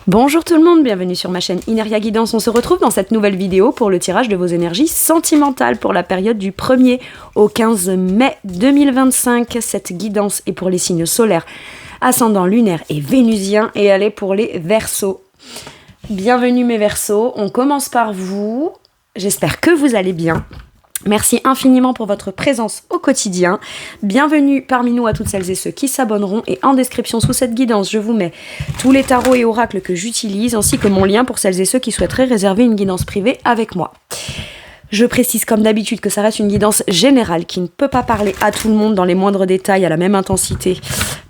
Bonjour tout le monde, bienvenue sur ma chaîne Ineria Guidance. On se retrouve dans cette nouvelle vidéo pour le tirage de vos énergies sentimentales pour la période du 1er au 15 mai 2025. Cette guidance est pour les signes solaires, ascendant lunaire et vénusien et elle est pour les Verseaux. Bienvenue mes Verseaux, on commence par vous. J'espère que vous allez bien. Merci infiniment pour votre présence au quotidien. Bienvenue parmi nous à toutes celles et ceux qui s'abonneront. Et en description sous cette guidance, je vous mets tous les tarots et oracles que j'utilise, ainsi que mon lien pour celles et ceux qui souhaiteraient réserver une guidance privée avec moi. Je précise comme d'habitude que ça reste une guidance générale qui ne peut pas parler à tout le monde dans les moindres détails, à la même intensité,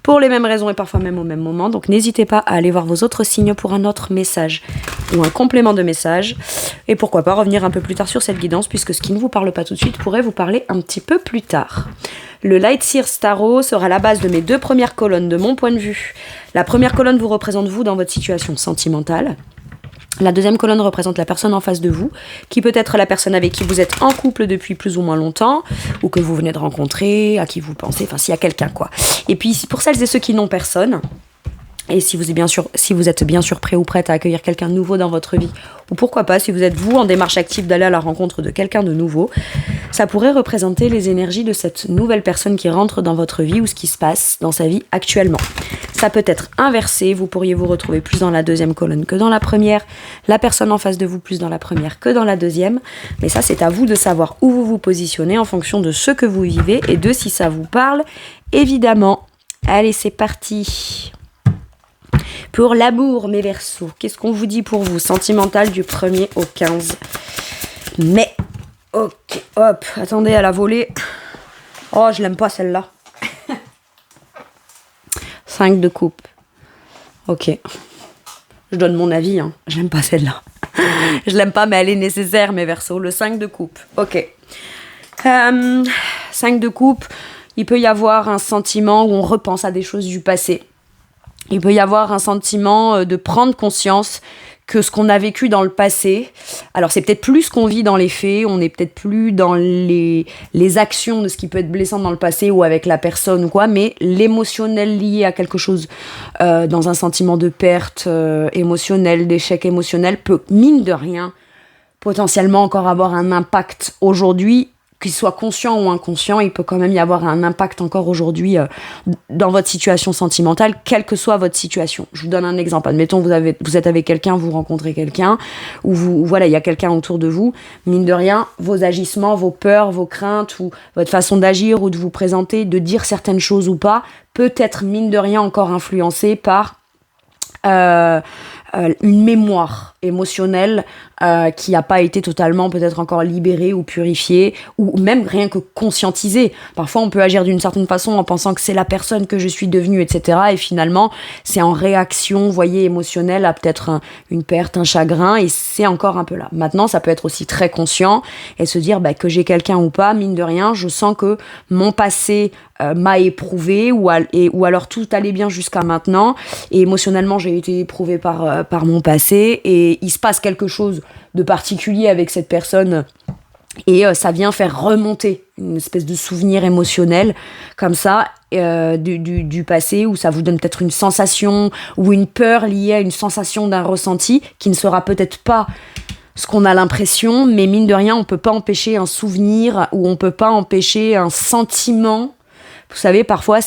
pour les mêmes raisons et parfois même au même moment. Donc n'hésitez pas à aller voir vos autres signes pour un autre message ou un complément de message. Et pourquoi pas revenir un peu plus tard sur cette guidance, puisque ce qui ne vous parle pas tout de suite pourrait vous parler un petit peu plus tard. Le Light Seers Tarot sera la base de mes deux premières colonnes de mon point de vue. La première colonne vous représente vous dans votre situation sentimentale. La deuxième colonne représente la personne en face de vous, qui peut être la personne avec qui vous êtes en couple depuis plus ou moins longtemps, ou que vous venez de rencontrer, à qui vous pensez, enfin s'il y a quelqu'un quoi. Et puis pour celles et ceux qui n'ont personne, et si vous êtes bien sûr prêt ou prête à accueillir quelqu'un de nouveau dans votre vie, ou pourquoi pas, si vous êtes vous en démarche active d'aller à la rencontre de quelqu'un de nouveau, ça pourrait représenter les énergies de cette nouvelle personne qui rentre dans votre vie ou ce qui se passe dans sa vie actuellement. Ça peut être inversé, vous pourriez vous retrouver plus dans la deuxième colonne que dans la première, la personne en face de vous plus dans la première que dans la deuxième, mais ça c'est à vous de savoir où vous vous positionnez en fonction de ce que vous vivez et de si ça vous parle, évidemment. Allez, c'est parti. Pour l'amour, mes Verseaux, qu'est-ce qu'on vous dit pour vous? Sentimental du 1er au 15 mai. Ok, hop, attendez à la volée. Oh, je l'aime pas celle-là. 5 de coupe. Ok. Je donne mon avis, hein. J'aime pas celle-là. Je l'aime pas, mais elle est nécessaire, mes Verseaux. Le 5 de coupe. Ok. 5 de coupe, il peut y avoir un sentiment où on repense à des choses du passé. Il peut y avoir un sentiment de prendre conscience que ce qu'on a vécu dans le passé, alors c'est peut-être plus ce qu'on vit dans les faits, on n'est peut-être plus dans les actions de ce qui peut être blessant dans le passé ou avec la personne ou quoi, mais l'émotionnel lié à quelque chose, dans un sentiment de perte émotionnelle, d'échec émotionnel, peut, mine de rien, potentiellement encore avoir un impact aujourd'hui. Qu'il soit conscient ou inconscient, il peut quand même y avoir un impact encore aujourd'hui dans votre situation sentimentale, quelle que soit votre situation. Je vous donne un exemple. Admettons, vous êtes avec quelqu'un, vous rencontrez quelqu'un, ou voilà, il y a quelqu'un autour de vous. Mine de rien, vos agissements, vos peurs, vos craintes, ou votre façon d'agir ou de vous présenter, de dire certaines choses ou pas, peut être mine de rien encore influencé par une mémoire émotionnelle qui n'a pas été totalement peut-être encore libérée ou purifiée, ou même rien que conscientisée. Parfois on peut agir d'une certaine façon en pensant que c'est la personne que je suis devenue, etc. Et finalement c'est en réaction, vous voyez, émotionnelle à peut-être une perte, un chagrin, et c'est encore un peu là. Maintenant ça peut être aussi très conscient et se dire que j'ai quelqu'un ou pas, mine de rien, je sens que mon passé m'a éprouvé ou alors tout allait bien jusqu'à maintenant et émotionnellement j'ai été éprouvée par mon passé et il se passe quelque chose de particulier avec cette personne et ça vient faire remonter une espèce de souvenir émotionnel comme ça du passé, où ça vous donne peut-être une sensation ou une peur liée à une sensation d'un ressenti qui ne sera peut-être pas ce qu'on a l'impression, mais mine de rien on peut pas empêcher un souvenir ou on peut pas empêcher un sentiment. Vous savez, parfois,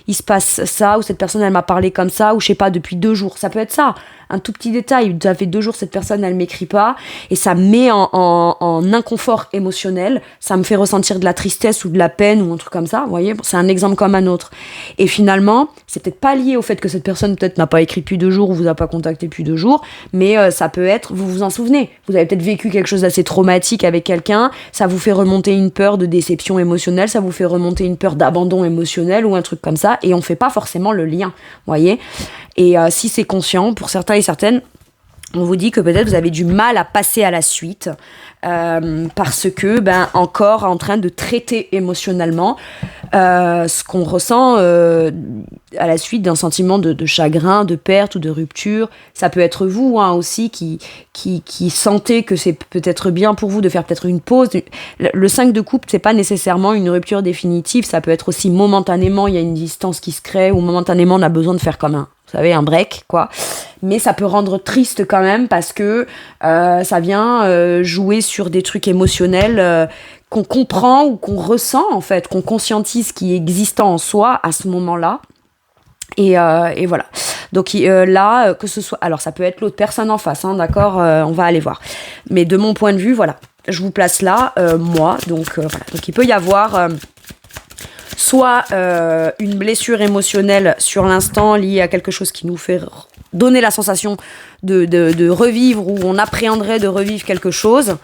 il se passe ça, ou cette personne, elle m'a parlé comme ça, ou je sais pas, depuis 2 jours. Ça peut être ça, un tout petit détail. Ça fait 2 jours, cette personne, elle m'écrit pas, et ça me met en inconfort émotionnel. Ça me fait ressentir de la tristesse ou de la peine, ou un truc comme ça. Vous voyez, c'est un exemple comme un autre. Et finalement, c'est peut-être pas lié au fait que cette personne, peut-être, n'a pas écrit depuis 2 jours, ou vous a pas contacté depuis 2 jours, mais ça peut être, vous vous en souvenez. Vous avez peut-être vécu quelque chose d'assez traumatique avec quelqu'un, ça vous fait remonter une peur de déception émotionnelle, ça vous fait remonter une peur d'abandon émotionnel ou un truc comme ça, et on fait pas forcément le lien, voyez. Et si c'est conscient, pour certains et certaines, on vous dit que peut-être vous avez du mal à passer à la suite parce que encore en train de traiter émotionnellement ce qu'on ressent à la suite d'un sentiment de chagrin, de perte ou de rupture. Ça peut être vous aussi qui sentez que c'est peut-être bien pour vous de faire peut-être une pause. Le 5 de coupe, c'est pas nécessairement une rupture définitive, ça peut être aussi momentanément, il y a une distance qui se crée, ou momentanément on a besoin de faire comme un break, quoi. mais ça peut rendre triste quand même parce que ça vient jouer sur des trucs émotionnels qu'on comprend ou qu'on ressent en fait, qu'on conscientise qui est existant en soi à ce moment-là. Et voilà. Donc là, que ce soit... Alors ça peut être l'autre personne en face, hein, d'accord, on va aller voir. Mais de mon point de vue, voilà, je vous place là, moi. Donc voilà. Donc il peut y avoir... soit une blessure émotionnelle sur l'instant liée à quelque chose qui nous fait donner la sensation de revivre, ou on appréhenderait de revivre quelque chose.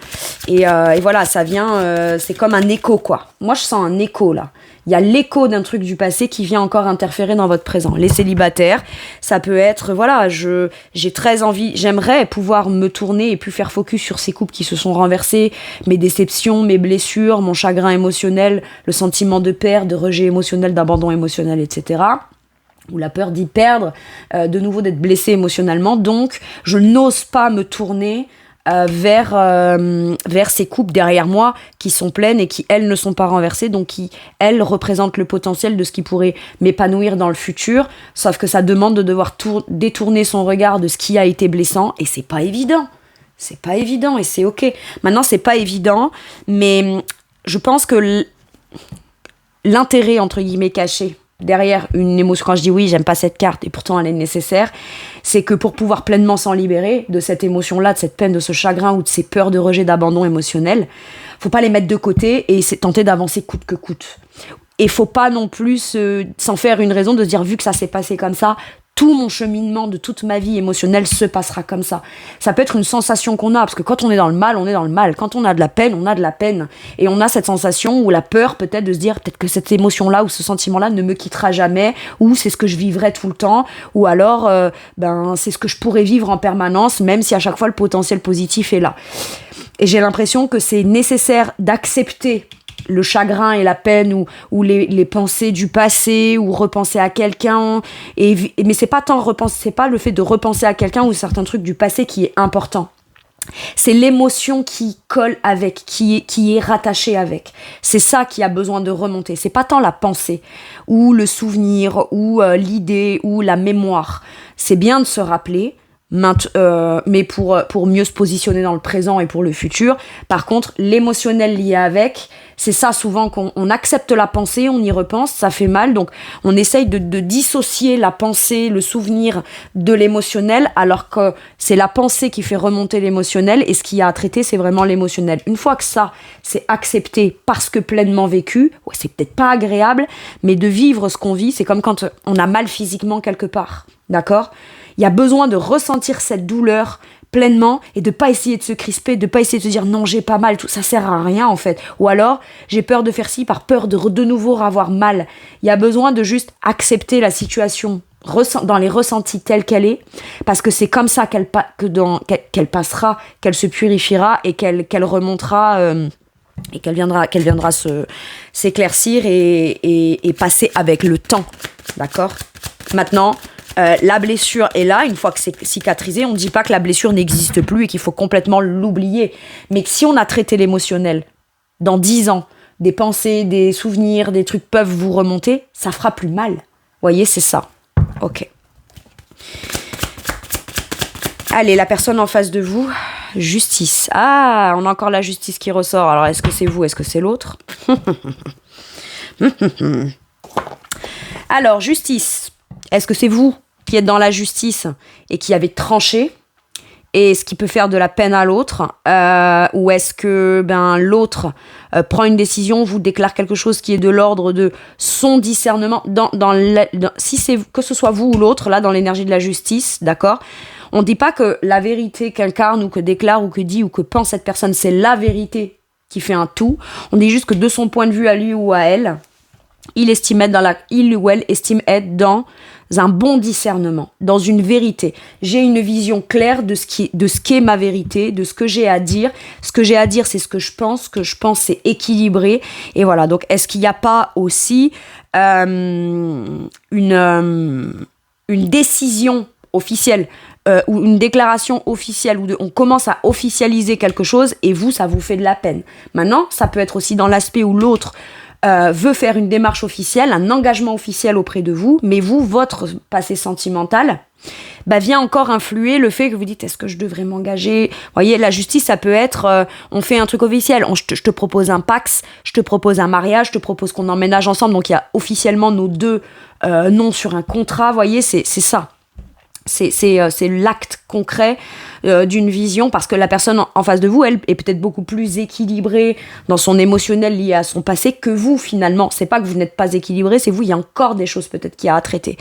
Et voilà, ça vient, c'est comme un écho, quoi. Moi, je sens un écho, là. Il y a l'écho d'un truc du passé qui vient encore interférer dans votre présent. Les célibataires, ça peut être, voilà, j'ai très envie, j'aimerais pouvoir me tourner et plus faire focus sur ces couples qui se sont renversés, mes déceptions, mes blessures, mon chagrin émotionnel, le sentiment de perte, de rejet émotionnel, d'abandon émotionnel, etc. Ou la peur d'y perdre, de nouveau d'être blessé émotionnellement. Donc, je n'ose pas me tourner vers ces coupes derrière moi qui sont pleines et qui, elles, ne sont pas renversées, donc qui, elles, représentent le potentiel de ce qui pourrait m'épanouir dans le futur, sauf que ça demande de devoir détourner son regard de ce qui a été blessant, et c'est pas évident. C'est pas évident, et c'est ok. Maintenant, c'est pas évident, mais je pense que l'intérêt, entre guillemets, caché derrière une émotion, quand je dis oui, j'aime pas cette carte, et pourtant elle est nécessaire, c'est que pour pouvoir pleinement s'en libérer de cette émotion-là, de cette peine, de ce chagrin ou de ces peurs de rejet, d'abandon émotionnel, faut pas les mettre de côté et tenter d'avancer coûte que coûte. Et faut pas non plus s'en faire une raison de se dire, vu que ça s'est passé comme ça, tout mon cheminement de toute ma vie émotionnelle se passera comme ça. Ça peut être une sensation qu'on a, parce que quand on est dans le mal, on est dans le mal. Quand on a de la peine, on a de la peine. Et on a cette sensation ou la peur peut-être de se dire, peut-être que cette émotion-là ou ce sentiment-là ne me quittera jamais, ou c'est ce que je vivrai tout le temps, ou alors c'est ce que je pourrais vivre en permanence, même si à chaque fois le potentiel positif est là. Et j'ai l'impression que c'est nécessaire d'accepter le chagrin et la peine ou les pensées du passé ou repenser à quelqu'un, mais c'est pas le fait de repenser à quelqu'un ou certains trucs du passé qui est important, c'est l'émotion qui colle avec, qui est rattachée avec. C'est ça qui a besoin de remonter. C'est pas tant la pensée ou le souvenir ou l'idée ou la mémoire. C'est bien de se rappeler, mais pour mieux se positionner dans le présent et pour le futur. Par contre, l'émotionnel lié avec, c'est ça souvent qu'on accepte la pensée, on y repense, ça fait mal, donc on essaye de dissocier la pensée, le souvenir de l'émotionnel, alors que c'est la pensée qui fait remonter l'émotionnel, et ce qu'il y a à traiter, c'est vraiment l'émotionnel. Une fois que ça, c'est accepté parce que pleinement vécu, ouais, c'est peut-être pas agréable, mais de vivre ce qu'on vit, c'est comme quand on a mal physiquement quelque part, d'accord ? Il y a besoin de ressentir cette douleur pleinement et de pas essayer de se crisper, de pas essayer de se dire non, j'ai pas mal, tout ça sert à rien en fait. Ou alors, j'ai peur de faire ci par peur de nouveau avoir mal. Il y a besoin de juste accepter la situation dans les ressentis telle qu'elle est, parce que c'est comme ça qu'elle passera, qu'elle se purifiera et qu'elle remontera et qu'elle viendra s'éclaircir et passer avec le temps. D'accord ? Maintenant, la blessure est là, une fois que c'est cicatrisé, on ne dit pas que la blessure n'existe plus et qu'il faut complètement l'oublier. Mais que si on a traité l'émotionnel, dans 10 ans, des pensées, des souvenirs, des trucs peuvent vous remonter, ça fera plus mal. Vous voyez, c'est ça. Ok. Allez, la personne en face de vous, justice. Ah, on a encore la justice qui ressort. Alors, est-ce que c'est vous, est-ce que c'est l'autre ? Alors, justice. Est-ce que c'est vous qui êtes dans la justice et qui avez tranché, et ce qui peut faire de la peine à l'autre, ou est-ce que l'autre prend une décision, vous déclare quelque chose qui est de l'ordre de son discernement, si c'est que ce soit vous ou l'autre, là dans l'énergie de la justice, d'accord ? On ne dit pas que la vérité qu'incarne ou que déclare ou que dit ou que pense cette personne, c'est la vérité qui fait un tout. On dit juste que de son point de vue à lui ou à elle, il ou elle estime être dans un bon discernement, dans une vérité. J'ai une vision claire de ce qu'est ma vérité, de ce que j'ai à dire. Ce que j'ai à dire, c'est ce que je pense. Ce que je pense, c'est équilibré. Et voilà, donc est-ce qu'il n'y a pas aussi une décision officielle ou une déclaration officielle où on commence à officialiser quelque chose et vous, ça vous fait de la peine. Maintenant, ça peut être aussi dans l'aspect où l'autre veut faire une démarche officielle, un engagement officiel auprès de vous, mais vous, votre passé sentimental, vient encore influer le fait que vous dites est-ce que je devrais m'engager. Vous voyez, la justice, ça peut être on fait un truc officiel, je te propose un pax, je te propose un mariage, je te propose qu'on emménage ensemble, donc il y a officiellement nos deux noms sur un contrat, vous voyez, c'est ça. C'est l'acte concret d'une vision, parce que la personne en face de vous, elle est peut-être beaucoup plus équilibrée dans son émotionnel lié à son passé que vous, finalement. C'est pas que vous n'êtes pas équilibré, c'est vous, il y a encore des choses peut-être qu'il y a à traiter.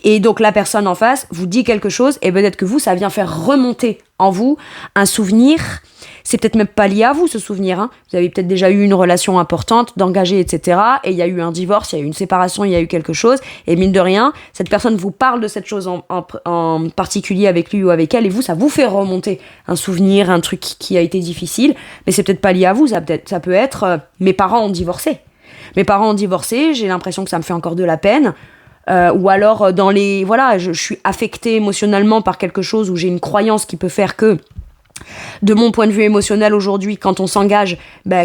Et donc la personne en face vous dit quelque chose, et peut-être que vous, ça vient faire remonter en vous un souvenir. C'est peut-être même pas lié à vous, ce souvenir. Hein. Vous avez peut-être déjà eu une relation importante, d'engagé, etc. Et il y a eu un divorce, il y a eu une séparation, il y a eu quelque chose. Et mine de rien, cette personne vous parle de cette chose en particulier avec lui ou avec elle. Et vous, ça vous fait remonter un souvenir, un truc qui a été difficile. Mais c'est peut-être pas lié à vous. Ça peut être mes parents ont divorcé. Mes parents ont divorcé, j'ai l'impression que ça me fait encore de la peine. Ou alors, je suis affectée émotionnellement par quelque chose où j'ai une croyance qui peut faire que, de mon point de vue émotionnel aujourd'hui, quand on s'engage,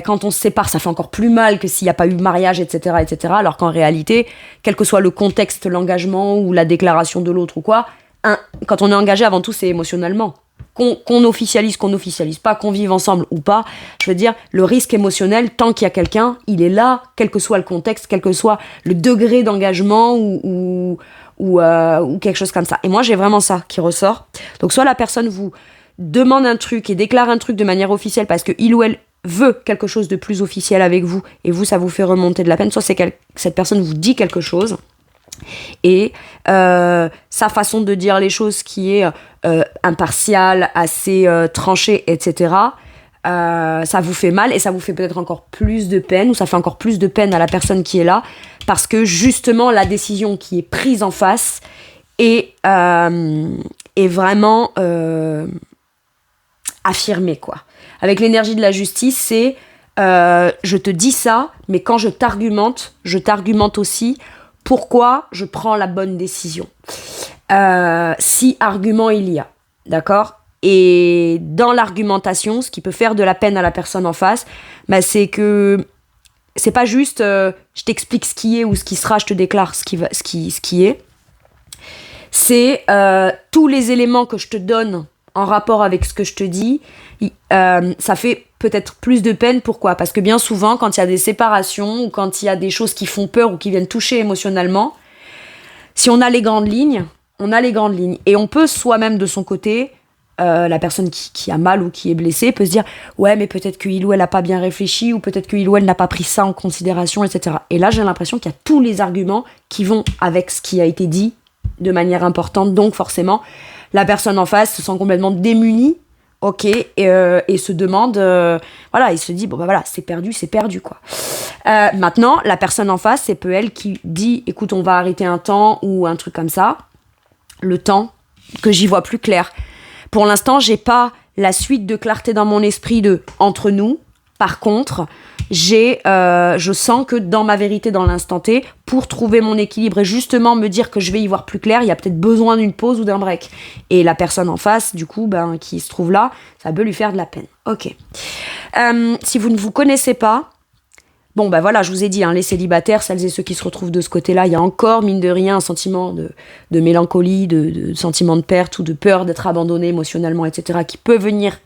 quand on se sépare, ça fait encore plus mal que s'il n'y a pas eu mariage, etc., etc. Alors qu'en réalité, quel que soit le contexte, l'engagement ou la déclaration de l'autre ou quoi, quand on est engagé, avant tout, c'est émotionnellement. Qu'on officialise pas, qu'on vive ensemble ou pas, je veux dire, le risque émotionnel, tant qu'il y a quelqu'un, il est là, quel que soit le contexte, quel que soit le degré d'engagement ou quelque chose comme ça. Et moi, j'ai vraiment ça qui ressort. Donc, soit la personne vous demande un truc et déclare un truc de manière officielle parce que il ou elle veut quelque chose de plus officiel avec vous, et vous, ça vous fait remonter de la peine, soit cette personne vous dit quelque chose, et sa façon de dire les choses qui est impartiale, assez tranchée, etc., ça vous fait mal, et ça vous fait peut-être encore plus de peine, ou ça fait encore plus de peine à la personne qui est là, parce que justement la décision qui est prise en face est vraiment affirmée, quoi. Avec l'énergie de la justice, c'est je te dis ça, mais quand je t'argumente aussi pourquoi je prends la bonne décision. Si argument il y a, d'accord ? Et dans l'argumentation, ce qui peut faire de la peine à la personne en face, c'est que c'est pas juste je t'explique ce qui est ou ce qui sera, je te déclare ce qui est. C'est tous les éléments que je te donne en rapport avec ce que je te dis, ça fait peut-être plus de peine. Pourquoi ? Parce que bien souvent, quand il y a des séparations ou quand il y a des choses qui font peur ou qui viennent toucher émotionnellement, si on a les grandes lignes, et on peut soi-même de son côté, la personne qui a mal ou qui est blessée peut se dire « Ouais, mais peut-être que il ou elle n'a pas bien réfléchi, ou peut-être que il ou elle n'a pas pris ça en considération, etc. » Et là, j'ai l'impression qu'il y a tous les arguments qui vont avec ce qui a été dit de manière importante, donc forcément la personne en face se sent complètement démunie, ok, et se demande, il se dit, c'est perdu, quoi. Maintenant, la personne en face, c'est peu elle qui dit, écoute, on va arrêter un temps, ou un truc comme ça, le temps que j'y vois plus clair. Pour l'instant, j'ai pas la suite de clarté dans mon esprit de entre nous. Par contre, je sens que dans ma vérité, dans l'instant T, pour trouver mon équilibre et justement me dire que je vais y voir plus clair, il y a peut-être besoin d'une pause ou d'un break. Et la personne en face, du coup, qui se trouve là, ça peut lui faire de la peine. Ok. Si vous ne vous connaissez pas, je vous ai dit, les célibataires, celles et ceux qui se retrouvent de ce côté-là, il y a encore, mine de rien, un sentiment de mélancolie, de sentiment de perte ou de peur d'être abandonné émotionnellement, etc., qui peut venir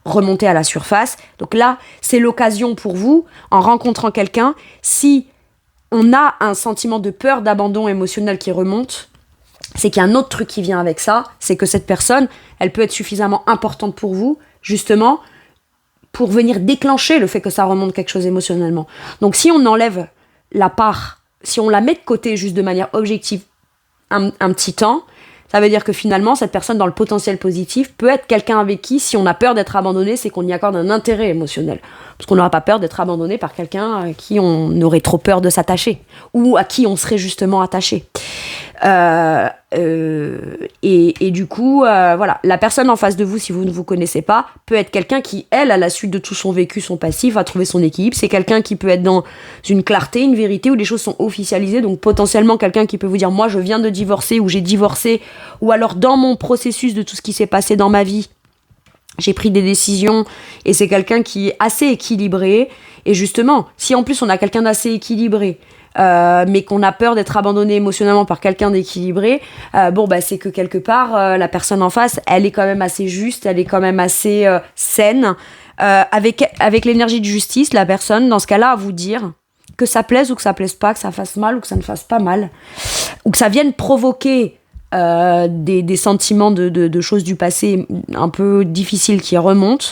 remonter à la surface. Donc là, c'est l'occasion pour vous, en rencontrant quelqu'un, si on a un sentiment de peur, d'abandon émotionnel qui remonte, c'est qu'il y a un autre truc qui vient avec ça, c'est que cette personne, elle peut être suffisamment importante pour vous, justement, pour venir déclencher le fait que ça remonte quelque chose émotionnellement. Donc si on enlève la part, si on la met de côté juste de manière objective un petit temps, ça veut dire que finalement, cette personne dans le potentiel positif peut être quelqu'un avec qui, si on a peur d'être abandonné, c'est qu'on y accorde un intérêt émotionnel. Parce qu'on n'aura pas peur d'être abandonné par quelqu'un à qui on aurait trop peur de s'attacher, ou à qui on serait justement attaché. Et du coup, la personne en face de vous, si vous ne vous connaissez pas, peut être quelqu'un qui, elle, à la suite de tout son vécu, son passif, a trouvé son équilibre. C'est quelqu'un qui peut être dans une clarté, une vérité, où les choses sont officialisées. Donc potentiellement quelqu'un qui peut vous dire, moi je viens de divorcer, ou j'ai divorcé, ou alors dans mon processus de tout ce qui s'est passé dans ma vie, j'ai pris des décisions et c'est quelqu'un qui est assez équilibré. Et justement, si en plus on a quelqu'un d'assez équilibré, mais qu'on a peur d'être abandonné émotionnellement par quelqu'un d'équilibré, c'est que quelque part, la personne en face, elle est quand même assez juste, elle est quand même assez saine. Avec l'énergie de justice, la personne, dans ce cas-là, à vous dire que ça plaise ou que ça plaise pas, que ça fasse mal ou que ça ne fasse pas mal, ou que ça vienne provoquer des sentiments de choses du passé un peu difficiles qui remontent.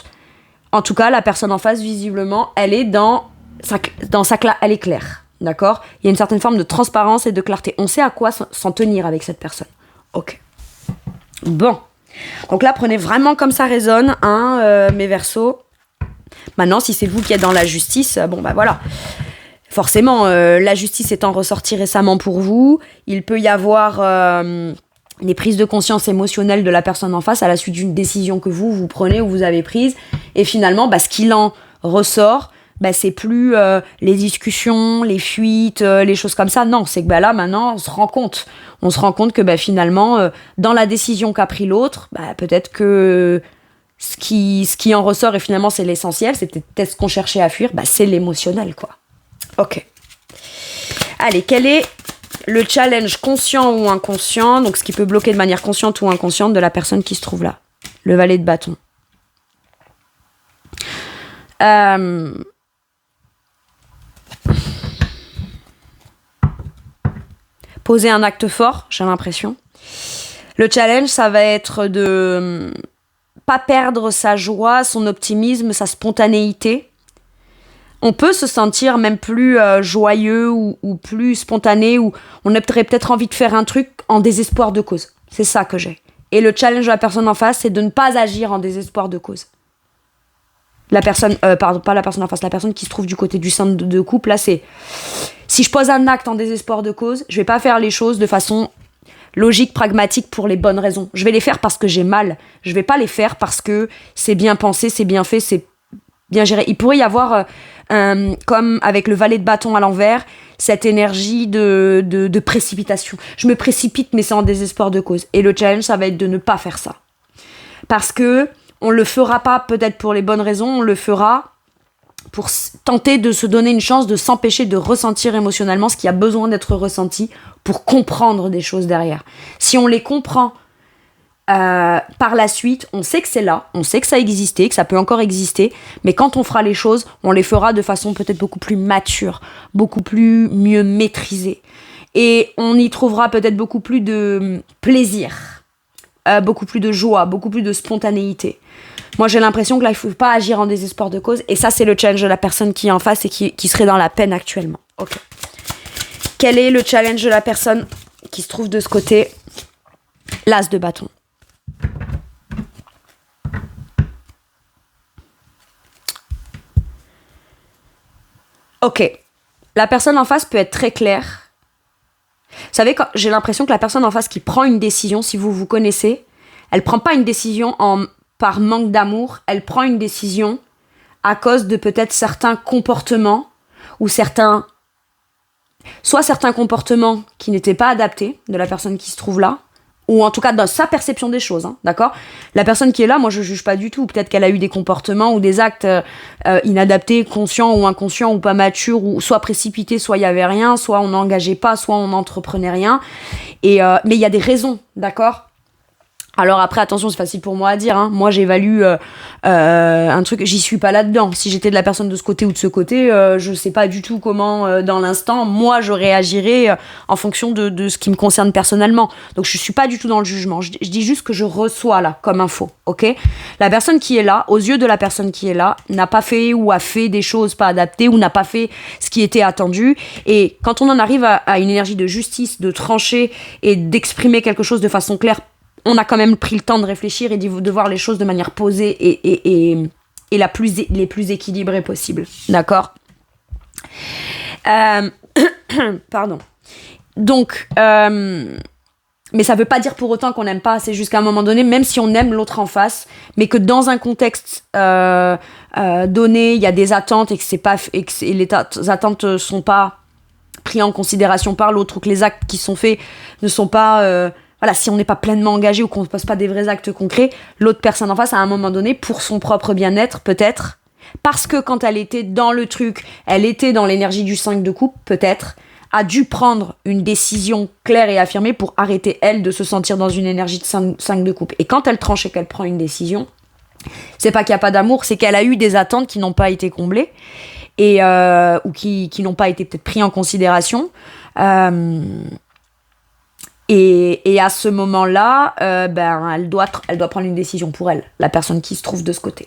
En tout cas, la personne en face, visiblement, elle est elle est claire, d'accord ? Il y a une certaine forme de transparence et de clarté. On sait à quoi s'en tenir avec cette personne. Ok. Bon. Donc là, prenez vraiment comme ça résonne, mes Verseaux. Maintenant, si c'est vous qui êtes dans la justice, voilà. Forcément, la justice étant ressortie récemment pour vous, il peut y avoir les prises de conscience émotionnelles de la personne en face à la suite d'une décision que vous prenez ou vous avez prise. Et finalement, ce qu'il en ressort, c'est plus les discussions, les fuites, les choses comme ça. Non, c'est que là, maintenant, on se rend compte. On se rend compte que finalement, dans la décision qu'a pris l'autre, peut-être que ce qui en ressort, et finalement, c'est l'essentiel, c'est peut-être ce qu'on cherchait à fuir, c'est l'émotionnel, quoi. Ok. Allez, quel est le challenge conscient ou inconscient, donc ce qui peut bloquer de manière consciente ou inconsciente de la personne qui se trouve là? Le valet de bâton. Poser un acte fort, j'ai l'impression. Le challenge, ça va être de pas perdre sa joie, son optimisme, sa spontanéité. On peut se sentir même plus joyeux ou plus spontané, ou on aurait peut-être envie de faire un truc en désespoir de cause. C'est ça que j'ai. Et le challenge de la personne en face, c'est de ne pas agir en désespoir de cause. La personne, pas la personne en face, la personne qui se trouve du côté du centre de couple, là, c'est... Si je pose un acte en désespoir de cause, je vais pas faire les choses de façon logique, pragmatique, pour les bonnes raisons. Je vais les faire parce que j'ai mal. Je vais pas les faire parce que c'est bien pensé, c'est bien fait, c'est bien géré. Il pourrait y avoir, comme avec le valet de bâton à l'envers, cette énergie de précipitation. Je me précipite, mais c'est en désespoir de cause. Et le challenge, ça va être de ne pas faire ça. Parce que on le fera pas peut-être pour les bonnes raisons, on le fera pour tenter de se donner une chance de s'empêcher de ressentir émotionnellement ce qui a besoin d'être ressenti pour comprendre des choses derrière. Si on les comprend par la suite, on sait que c'est là, on sait que ça existait, que ça peut encore exister, mais quand on fera les choses, on les fera de façon peut-être beaucoup plus mature, beaucoup plus mieux maîtrisée. Et on y trouvera peut-être beaucoup plus de plaisir, beaucoup plus de joie, beaucoup plus de spontanéité. Moi, j'ai l'impression que là, il ne faut pas agir en désespoir de cause. Et ça, c'est le challenge de la personne qui est en face et qui serait dans la peine actuellement. Ok. Quel est le challenge de la personne qui se trouve de ce côté? L'as de bâton. Ok. La personne en face peut être très claire. Vous savez, j'ai l'impression que la personne en face qui prend une décision, si vous vous connaissez, elle ne prend pas une décision par manque d'amour, elle prend une décision à cause de peut-être certains comportements ou certains comportements qui n'étaient pas adaptés de la personne qui se trouve là, ou en tout cas dans sa perception des choses, d'accord ? La personne qui est là, moi je juge pas du tout, peut-être qu'elle a eu des comportements ou des actes inadaptés, conscients ou inconscients ou pas matures, ou soit précipités, soit il y avait rien, soit on n'engageait pas, soit on n'entreprenait rien, mais il y a des raisons, d'accord ? Alors après, attention, c'est facile pour moi à dire, hein. Moi, j'évalue un truc, j'y suis pas là-dedans. Si j'étais de la personne de ce côté ou de ce côté, je sais pas du tout comment, dans l'instant, moi, je réagirais en fonction de ce qui me concerne personnellement. Donc, je suis pas du tout dans le jugement. Je dis juste que je reçois là, comme info, ok ? La personne qui est là, aux yeux de la personne qui est là, n'a pas fait ou a fait des choses pas adaptées ou n'a pas fait ce qui était attendu. Et quand on en arrive à une énergie de justice, de trancher et d'exprimer quelque chose de façon claire, on a quand même pris le temps de réfléchir et de voir les choses de manière posée et les plus équilibrées possibles. D'accord ? Pardon. Donc, mais ça veut pas dire pour autant qu'on n'aime pas, c'est juste qu'à un moment donné, même si on aime l'autre en face, mais que dans un contexte donné, il y a des attentes et que les attentes sont pas prises en considération par l'autre, ou que les actes qui sont faits ne sont pas voilà, si on n'est pas pleinement engagé ou qu'on ne pose pas des vrais actes concrets, l'autre personne en face, à un moment donné, pour son propre bien-être, peut-être, parce que quand elle était dans le truc, elle était dans l'énergie du 5 de coupe, peut-être, a dû prendre une décision claire et affirmée pour arrêter, elle, de se sentir dans une énergie de 5 de coupe. Et quand elle tranche et qu'elle prend une décision, c'est pas qu'il n'y a pas d'amour, c'est qu'elle a eu des attentes qui n'ont pas été comblées, et, ou qui n'ont pas été peut-être pris en considération. Et à ce moment-là, elle doit prendre une décision pour elle, la personne qui se trouve de ce côté.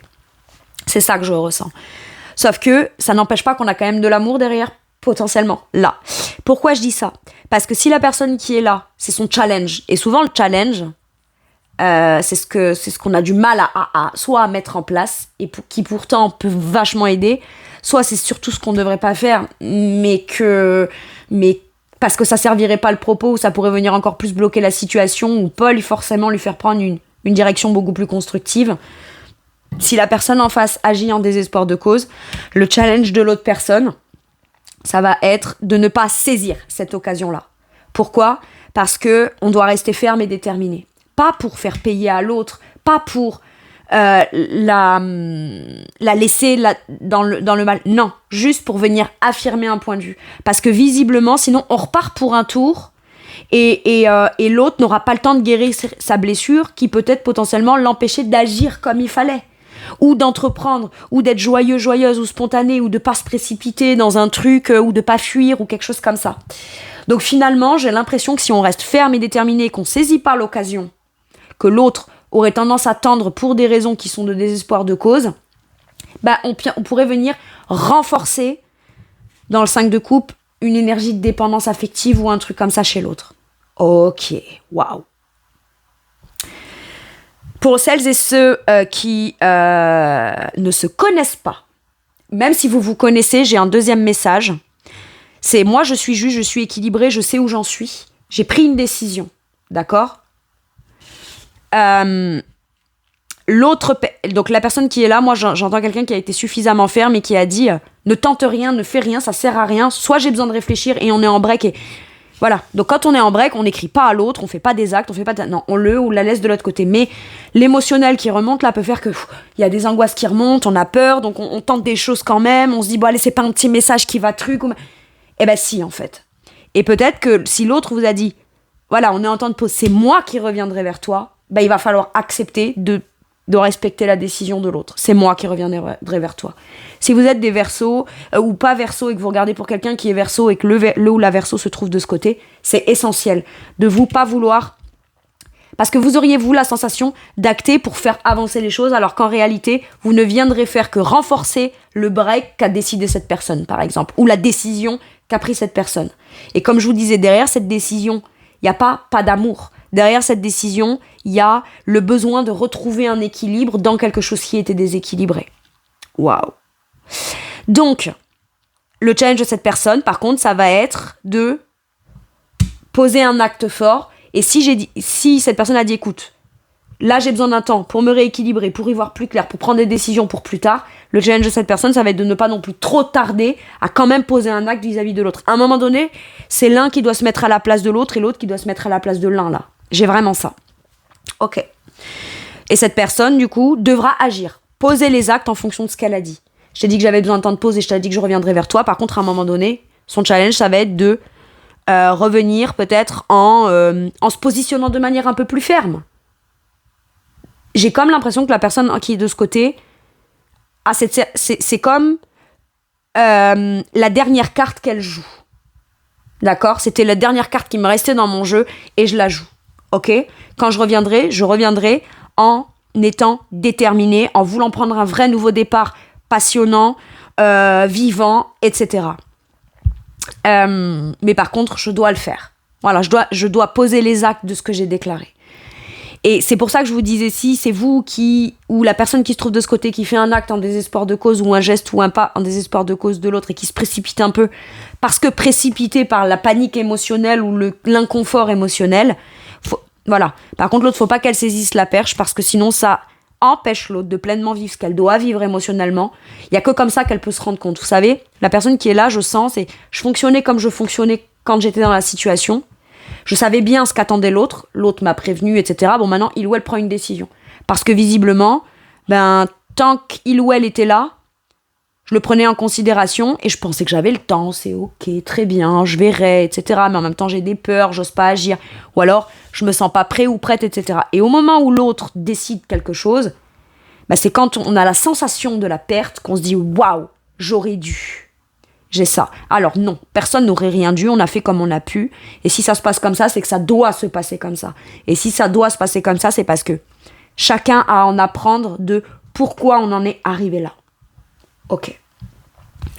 C'est ça que je ressens. Sauf que ça n'empêche pas qu'on a quand même de l'amour derrière, potentiellement, là. Pourquoi je dis ça ? Parce que si la personne qui est là, c'est son challenge, et souvent le challenge, c'est ce qu'on a du mal soit à mettre en place, et qui pourtant peut vachement aider, soit c'est surtout ce qu'on ne devrait pas faire, mais parce que ça servirait pas le propos, ou ça pourrait venir encore plus bloquer la situation, ou Paul forcément lui faire prendre une direction beaucoup plus constructive. Si la personne en face agit en désespoir de cause, le challenge de l'autre personne, ça va être de ne pas saisir cette occasion-là. Pourquoi ? Parce que on doit rester ferme et déterminé. Pas pour faire payer à l'autre, pas pour la laisser dans le mal. Non, juste pour venir affirmer un point de vue. Parce que visiblement, sinon, on repart pour un tour et l'autre n'aura pas le temps de guérir sa blessure qui peut-être potentiellement l'empêcher d'agir comme il fallait. Ou d'entreprendre, ou d'être joyeux, joyeuse, ou spontané, ou de pas se précipiter dans un truc, ou de pas fuir, ou quelque chose comme ça. Donc finalement, j'ai l'impression que si on reste ferme et déterminé, qu'on saisit pas l'occasion, que l'autre aurait tendance à tendre pour des raisons qui sont de désespoir de cause, on pourrait venir renforcer, dans le 5 de coupe, une énergie de dépendance affective ou un truc comme ça chez l'autre. Ok, waouh. Pour celles et ceux qui ne se connaissent pas, même si vous vous connaissez, j'ai un deuxième message. C'est moi, je suis juste, je suis équilibrée, je sais où j'en suis. J'ai pris une décision, d'accord ? Donc la personne qui est là, moi j'entends quelqu'un qui a été suffisamment ferme et qui a dit ne tente rien, ne fais rien, ça sert à rien. Soit j'ai besoin de réfléchir et on est en break et voilà. Donc quand on est en break, on n'écrit pas à l'autre, on fait pas des actes, on fait pas non, on le ou la laisse de l'autre côté. Mais l'émotionnel qui remonte là peut faire que il y a des angoisses qui remontent, on a peur, donc on tente des choses quand même. On se dit bon allez c'est pas un petit message qui va truc. Eh ben si en fait. Et peut-être que si l'autre vous a dit voilà on est en temps de pause, c'est moi qui reviendrai vers toi. Il va falloir accepter de respecter la décision de l'autre. C'est moi qui reviendrai vers toi. Si vous êtes des Verseaux, ou pas Verseaux, et que vous regardez pour quelqu'un qui est Verseau, et que le ou la Verseau se trouve de ce côté, c'est essentiel de vous pas vouloir... Parce que vous auriez, vous, la sensation d'acter pour faire avancer les choses, alors qu'en réalité, vous ne viendrez faire que renforcer le break qu'a décidé cette personne, par exemple, ou la décision qu'a pris cette personne. Et comme je vous disais, derrière cette décision, il n'y a pas d'amour. Derrière cette décision, il y a le besoin de retrouver un équilibre dans quelque chose qui était déséquilibré. Waouh. Donc, le challenge de cette personne, par contre, ça va être de poser un acte fort. Et si cette personne a dit, écoute, là j'ai besoin d'un temps pour me rééquilibrer, pour y voir plus clair, pour prendre des décisions pour plus tard, le challenge de cette personne, ça va être de ne pas non plus trop tarder à quand même poser un acte vis-à-vis de l'autre. À un moment donné, c'est l'un qui doit se mettre à la place de l'autre et l'autre qui doit se mettre à la place de l'un, là. J'ai vraiment ça. Ok. Et cette personne, du coup, devra agir. Poser les actes en fonction de ce qu'elle a dit. Je t'ai dit que j'avais besoin de temps de pause et je t'ai dit que je reviendrai vers toi. Par contre, à un moment donné, son challenge, ça va être de revenir peut-être en se positionnant de manière un peu plus ferme. J'ai comme l'impression que la personne qui est de ce côté, c'est comme la dernière carte qu'elle joue. D'accord ? C'était la dernière carte qui me restait dans mon jeu et je la joue. Ok ? Quand je reviendrai en étant déterminée, en voulant prendre un vrai nouveau départ passionnant, vivant, etc. Mais par contre, je dois le faire. Voilà, je dois poser les actes de ce que j'ai déclaré. Et c'est pour ça que je vous disais, si c'est vous ou la personne qui se trouve de ce côté, qui fait un acte en désespoir de cause, ou un geste ou un pas en désespoir de cause de l'autre, et qui se précipite un peu, parce que précipité par la panique émotionnelle ou l'inconfort émotionnel, voilà. Par contre, l'autre, faut pas qu'elle saisisse la perche, parce que sinon, ça empêche l'autre de pleinement vivre ce qu'elle doit vivre émotionnellement. Il y a que comme ça qu'elle peut se rendre compte. Vous savez, la personne qui est là, je sens, je fonctionnais comme je fonctionnais quand j'étais dans la situation. Je savais bien ce qu'attendait l'autre. L'autre m'a prévenu, etc. Bon, maintenant, il ou elle prend une décision. Parce que visiblement, tant qu'il ou elle était là, je le prenais en considération et je pensais que j'avais le temps. C'est ok, très bien, je verrai, etc. Mais en même temps, j'ai des peurs, j'ose pas agir. Ou alors, je me sens pas prêt ou prête, etc. Et au moment où l'autre décide quelque chose, c'est quand on a la sensation de la perte qu'on se dit « Waouh, j'aurais dû ». J'ai ça. Alors non, personne n'aurait rien dû, on a fait comme on a pu. Et si ça se passe comme ça, c'est que ça doit se passer comme ça. Et si ça doit se passer comme ça, c'est parce que chacun a à en apprendre de pourquoi on en est arrivé là. Ok.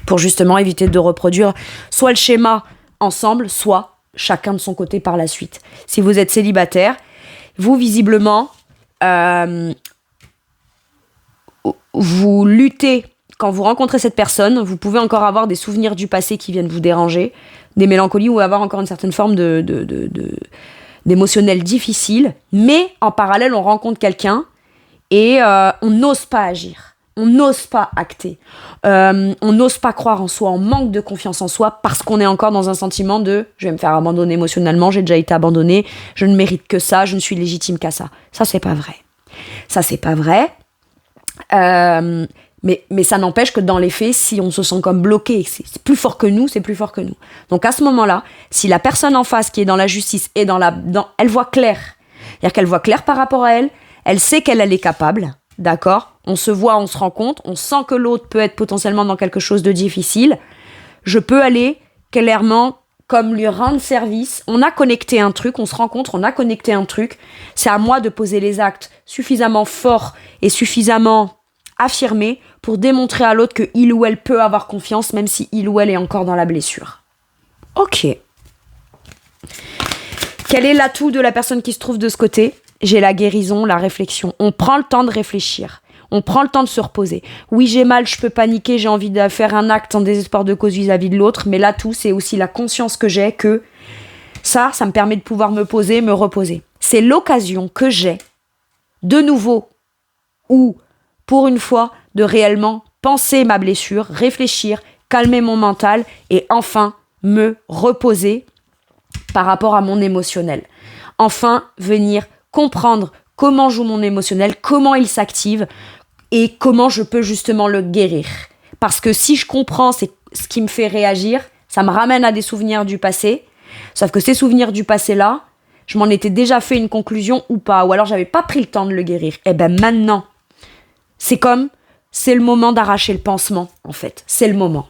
Pour justement éviter de reproduire soit le schéma ensemble, soit chacun de son côté par la suite. Si vous êtes célibataire, vous visiblement, vous luttez. Quand vous rencontrez cette personne, vous pouvez encore avoir des souvenirs du passé qui viennent vous déranger, des mélancolies ou avoir encore une certaine forme d'émotionnel difficile. Mais en parallèle, on rencontre quelqu'un et on n'ose pas agir. On n'ose pas acter. On n'ose pas croire en soi. On manque de confiance en soi parce qu'on est encore dans un sentiment de « je vais me faire abandonner émotionnellement, j'ai déjà été abandonné, je ne mérite que ça, je ne suis légitime qu'à ça ». Ça, c'est pas vrai. Ça, c'est pas vrai. Mais ça n'empêche que dans les faits, si on se sent comme bloqué, c'est plus fort que nous, c'est plus fort que nous. Donc à ce moment-là, si la personne en face qui est dans la justice est elle voit clair, c'est-à-dire qu'elle voit clair par rapport à elle, elle sait qu'elle est capable, d'accord ? On se voit, on se rend compte, on sent que l'autre peut être potentiellement dans quelque chose de difficile. Je peux aller clairement comme lui rendre service. On a connecté un truc, on se rencontre, on a connecté un truc. C'est à moi de poser les actes suffisamment forts et suffisamment affirmés pour démontrer à l'autre que il ou elle peut avoir confiance, même si il ou elle est encore dans la blessure. Ok. Quel est l'atout de la personne qui se trouve de ce côté ? J'ai la guérison, la réflexion. On prend le temps de réfléchir. On prend le temps de se reposer. Oui, j'ai mal, je peux paniquer, j'ai envie de faire un acte en désespoir de cause vis-à-vis de l'autre, mais l'atout, c'est aussi la conscience que j'ai que ça me permet de pouvoir me poser, me reposer. C'est l'occasion que j'ai, de nouveau, ou pour une fois, de réellement penser ma blessure, réfléchir, calmer mon mental et enfin me reposer par rapport à mon émotionnel. Enfin, venir comprendre comment joue mon émotionnel, comment il s'active et comment je peux justement le guérir. Parce que si je comprends c'est ce qui me fait réagir, ça me ramène à des souvenirs du passé. Sauf que ces souvenirs du passé-là, je m'en étais déjà fait une conclusion ou pas, ou alors j'avais pas pris le temps de le guérir. Et maintenant, c'est le moment d'arracher le pansement, en fait. C'est le moment.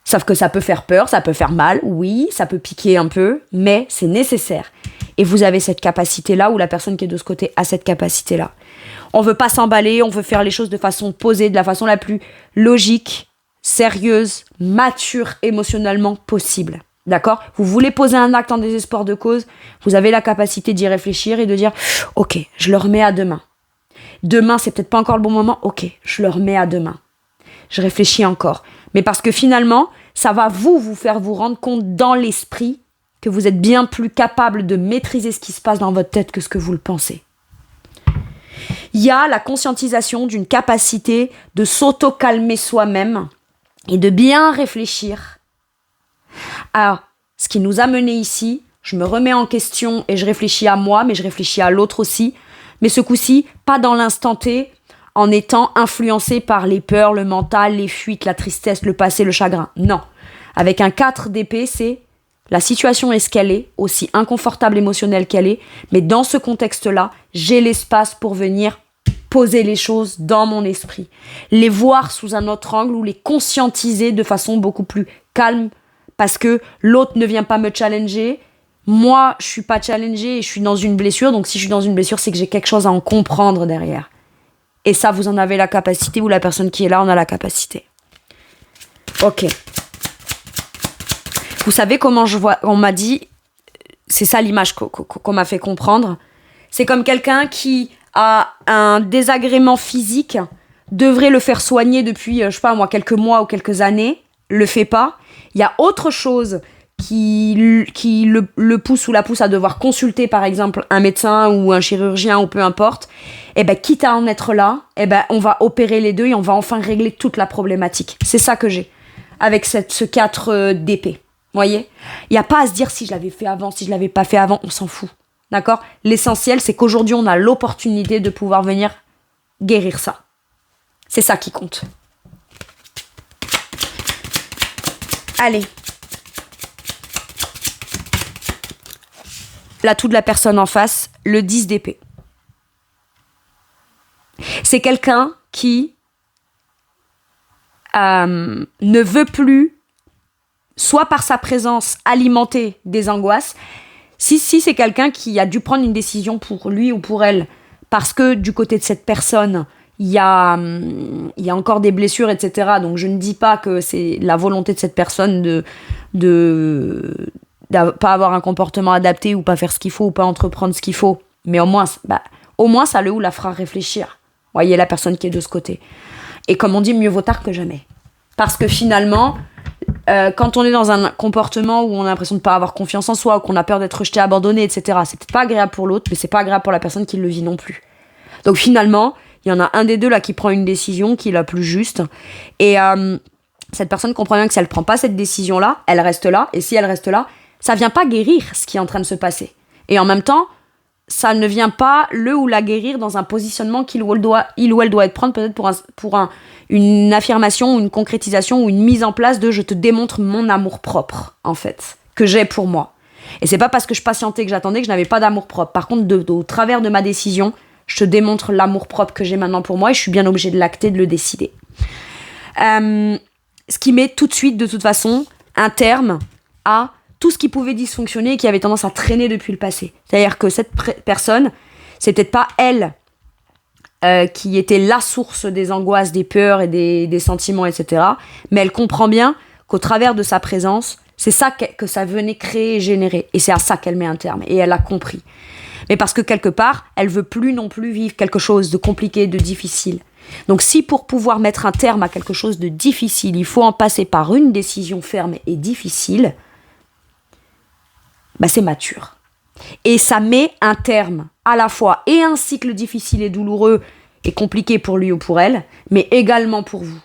Sauf que ça peut faire peur, ça peut faire mal, oui, ça peut piquer un peu, mais c'est nécessaire. Et vous avez cette capacité-là, ou la personne qui est de ce côté a cette capacité-là. On veut pas s'emballer, on veut faire les choses de façon posée, de la façon la plus logique, sérieuse, mature émotionnellement possible. D'accord ? Vous voulez poser un acte en désespoir de cause, vous avez la capacité d'y réfléchir et de dire « Ok, je le remets à demain. Demain, c'est peut-être pas encore le bon moment. Ok, je le remets à demain. Je réfléchis encore. » Mais parce que finalement, ça va vous faire vous rendre compte dans l'esprit que vous êtes bien plus capable de maîtriser ce qui se passe dans votre tête que ce que vous le pensez. Il y a la conscientisation d'une capacité de s'auto-calmer soi-même et de bien réfléchir à ce qui nous a menés ici. Je me remets en question et je réfléchis à moi, mais je réfléchis à l'autre aussi. Mais ce coup-ci, pas dans l'instant T, en étant influencé par les peurs, le mental, les fuites, la tristesse, le passé, le chagrin. Non. Avec un 4 d'épée, c'est la situation est ce qu'elle est, aussi inconfortable émotionnelle qu'elle est, mais dans ce contexte-là, j'ai l'espace pour venir poser les choses dans mon esprit, les voir sous un autre angle ou les conscientiser de façon beaucoup plus calme, parce que l'autre ne vient pas me challenger, moi je suis pas challengée et je suis dans une blessure, donc si je suis dans une blessure, c'est que j'ai quelque chose à en comprendre derrière. Et ça, vous en avez la capacité, ou la personne qui est là en a la capacité. Ok. Vous savez comment je vois, on m'a dit, c'est ça l'image qu'on m'a fait comprendre, c'est comme quelqu'un qui a un désagrément physique, devrait le faire soigner depuis, je sais pas moi, quelques mois ou quelques années, le fait pas. Il y a autre chose qui le pousse ou la pousse à devoir consulter par exemple un médecin ou un chirurgien ou peu importe, et quitte à en être là, on va opérer les deux et on va enfin régler toute la problématique. C'est ça que j'ai avec ce 4 d'épée. Voyez, il n'y a pas à se dire si je l'avais fait avant, si je l'avais pas fait avant, on s'en fout. D'accord? L'essentiel, c'est qu'aujourd'hui, on a l'opportunité de pouvoir venir guérir ça. C'est ça qui compte. Allez. L'atout de la personne en face, le 10 d'épée. C'est quelqu'un qui ne veut plus, soit par sa présence, alimenter des angoisses. Si c'est quelqu'un qui a dû prendre une décision pour lui ou pour elle, parce que du côté de cette personne, il y a encore des blessures, etc. Donc je ne dis pas que c'est la volonté de cette personne de pas avoir un comportement adapté ou pas faire ce qu'il faut ou pas entreprendre ce qu'il faut. Mais au moins ça le ou la fera réfléchir. Voyez la personne qui est de ce côté. Et comme on dit, mieux vaut tard que jamais. Parce que finalement, quand on est dans un comportement où on a l'impression de ne pas avoir confiance en soi, ou qu'on a peur d'être rejeté, abandonné, etc., c'est peut-être pas agréable pour l'autre, mais c'est pas agréable pour la personne qui le vit non plus. Donc finalement, il y en a un des deux là qui prend une décision qui est la plus juste. Et cette personne comprend bien que si elle prend pas cette décision-là, elle reste là. Et si elle reste là, ça vient pas guérir ce qui est en train de se passer. Et en même temps, ça ne vient pas le ou la guérir dans un positionnement qu'il ou elle doit être prendre peut-être pour une affirmation ou une concrétisation ou une mise en place de « je te démontre mon amour propre » en fait, que j'ai pour moi. Et c'est pas parce que je patientais, que j'attendais que je n'avais pas d'amour propre. Par contre, au travers de ma décision, je te démontre l'amour propre que j'ai maintenant pour moi et je suis bien obligée de l'acter, de le décider. Ce qui met tout de suite, de toute façon, un terme à tout ce qui pouvait dysfonctionner et qui avait tendance à traîner depuis le passé. C'est-à-dire que cette personne, c'est peut-être pas elle qui était la source des angoisses, des peurs et des sentiments, etc. Mais elle comprend bien qu'au travers de sa présence, c'est ça que ça venait créer et générer. Et c'est à ça qu'elle met un terme. Et elle a compris. Mais parce que quelque part, elle veut plus non plus vivre quelque chose de compliqué, de difficile. Donc si pour pouvoir mettre un terme à quelque chose de difficile, il faut en passer par une décision ferme et difficile, c'est mature. Et ça met un terme à la fois et un cycle difficile et douloureux et compliqué pour lui ou pour elle, mais également pour vous.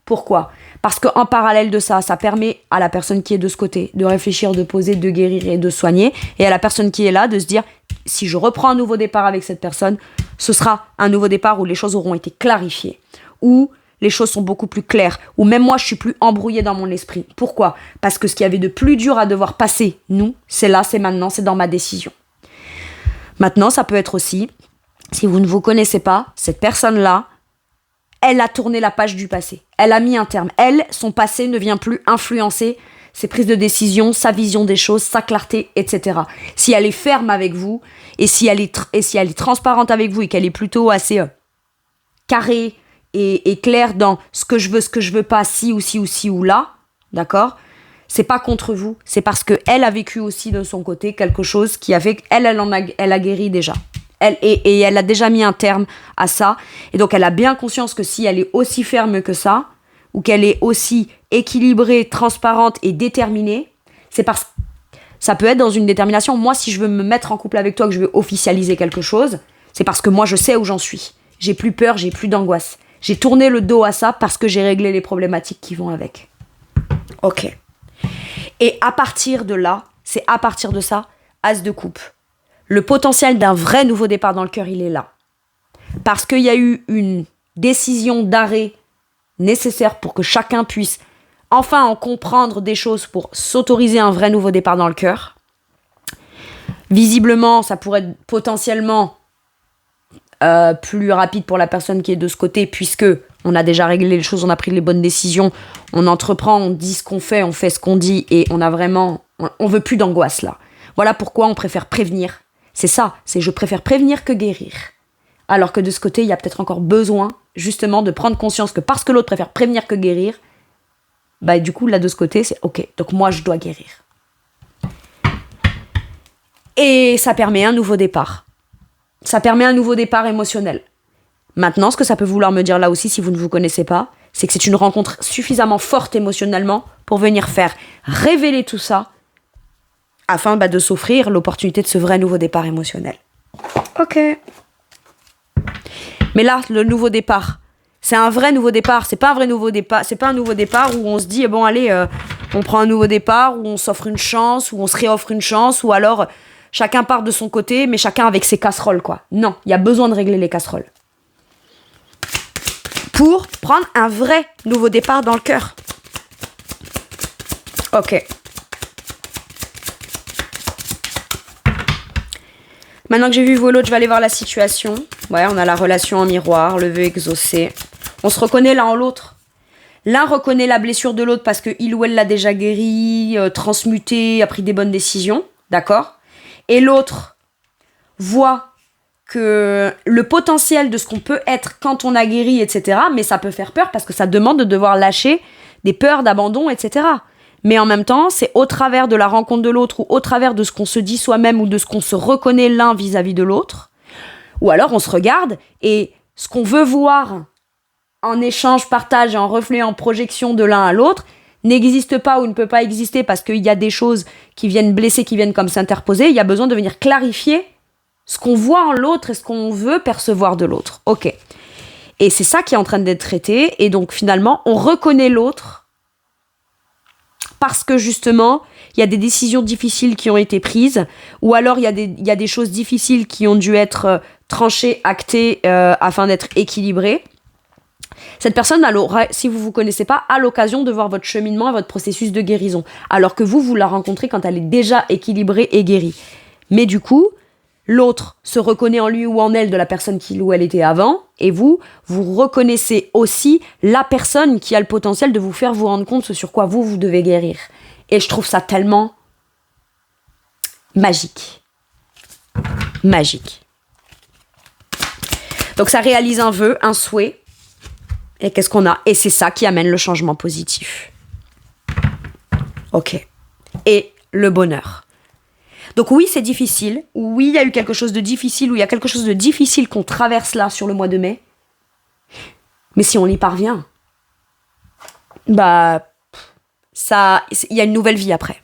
Pourquoi ? Parce qu'en parallèle de ça, ça permet à la personne qui est de ce côté de réfléchir, de poser, de guérir et de soigner, et à la personne qui est là de se dire, si je reprends un nouveau départ avec cette personne, ce sera un nouveau départ où les choses auront été clarifiées, où les choses sont beaucoup plus claires, où même moi je suis plus embrouillée dans mon esprit. Pourquoi ? Parce que ce qu'il y avait de plus dur à devoir passer, c'est là, c'est maintenant, c'est dans ma décision. Maintenant, ça peut être aussi, si vous ne vous connaissez pas, cette personne-là, elle a tourné la page du passé. Elle a mis un terme. Elle, son passé ne vient plus influencer ses prises de décision, sa vision des choses, sa clarté, etc. Si elle est ferme avec vous, et si elle est transparente avec vous, et qu'elle est plutôt assez carrée et claire dans ce que je veux pas, si ou là, d'accord ? C'est pas contre vous, c'est parce qu'elle a vécu aussi de son côté quelque chose qui a fait qu'elle a guéri déjà. Et elle a déjà mis un terme à ça. Et donc, elle a bien conscience que si elle est aussi ferme que ça, ou qu'elle est aussi équilibrée, transparente et déterminée, c'est parce que ça peut être dans une détermination. Moi, si je veux me mettre en couple avec toi, que je veux officialiser quelque chose, c'est parce que moi, je sais où j'en suis. J'ai plus peur, j'ai plus d'angoisse. J'ai tourné le dos à ça parce que j'ai réglé les problématiques qui vont avec. Ok. Et à partir de là, c'est à partir de ça, as de coupe. Le potentiel d'un vrai nouveau départ dans le cœur, il est là. Parce qu'il y a eu une décision d'arrêt nécessaire pour que chacun puisse enfin en comprendre des choses pour s'autoriser un vrai nouveau départ dans le cœur. Visiblement, ça pourrait être potentiellement plus rapide pour la personne qui est de ce côté, puisque on a déjà réglé les choses, on a pris les bonnes décisions, on entreprend, on dit ce qu'on fait, on fait ce qu'on dit, et on veut plus d'angoisse là. Voilà pourquoi on préfère prévenir. C'est ça, c'est je préfère prévenir que guérir. Alors que de ce côté, il y a peut-être encore besoin, justement, de prendre conscience que parce que l'autre préfère prévenir que guérir, du coup, là, de ce côté, c'est ok, donc moi, je dois guérir. Et ça permet un nouveau départ. Ça permet un nouveau départ émotionnel. Maintenant, ce que ça peut vouloir me dire là aussi, si vous ne vous connaissez pas, c'est que c'est une rencontre suffisamment forte émotionnellement pour venir faire révéler tout ça afin de s'offrir l'opportunité de ce vrai nouveau départ émotionnel. Ok. Mais là, le nouveau départ, c'est un vrai nouveau départ. C'est pas un vrai nouveau départ. C'est pas un nouveau départ où on se dit bon allez, On prend un nouveau départ, ou on s'offre une chance, ou on se réoffre une chance, ou alors chacun part de son côté, mais chacun avec ses casseroles, quoi. Non, il y a besoin de régler les casseroles. Pour prendre un vrai nouveau départ dans le cœur. Ok. Maintenant que j'ai vu vous l'autre, je vais aller voir la situation. Ouais, on a la relation en miroir, le vœu exaucé. On se reconnaît l'un en l'autre. L'un reconnaît la blessure de l'autre parce qu'il ou elle l'a déjà guéri, transmuté, a pris des bonnes décisions. D'accord ? Et l'autre voit que le potentiel de ce qu'on peut être quand on a guéri, etc. Mais ça peut faire peur parce que ça demande de devoir lâcher des peurs d'abandon, etc. Mais en même temps, c'est au travers de la rencontre de l'autre ou au travers de ce qu'on se dit soi-même ou de ce qu'on se reconnaît l'un vis-à-vis de l'autre. Ou alors on se regarde et ce qu'on veut voir en échange, partage et en reflet, en projection de l'un à l'autre n'existe pas ou ne peut pas exister parce qu'il y a des choses qui viennent blesser, qui viennent comme s'interposer. Il y a besoin de venir clarifier ce qu'on voit en l'autre et ce qu'on veut percevoir de l'autre. Ok. Et c'est ça qui est en train d'être traité. Et donc finalement, on reconnaît l'autre parce que justement, il y a des décisions difficiles qui ont été prises, ou alors il y a des choses difficiles qui ont dû être tranchées, actées, afin d'être équilibrées. Cette personne, si vous ne vous connaissez pas, a l'occasion de voir votre cheminement et votre processus de guérison, alors que vous la rencontrez quand elle est déjà équilibrée et guérie. Mais du coup, l'autre se reconnaît en lui ou en elle de la personne qu'il ou elle était avant, et vous reconnaissez aussi la personne qui a le potentiel de vous faire vous rendre compte sur quoi vous devez guérir. Et je trouve ça tellement magique. Magique. Donc ça réalise un vœu, un souhait, et qu'est-ce qu'on a ? Et c'est ça qui amène le changement positif. Ok. Et le bonheur. Donc oui, c'est difficile. Oui, il y a eu quelque chose de difficile, ou il y a quelque chose de difficile qu'on traverse là sur le mois de mai. Mais si on y parvient, il y a une nouvelle vie après.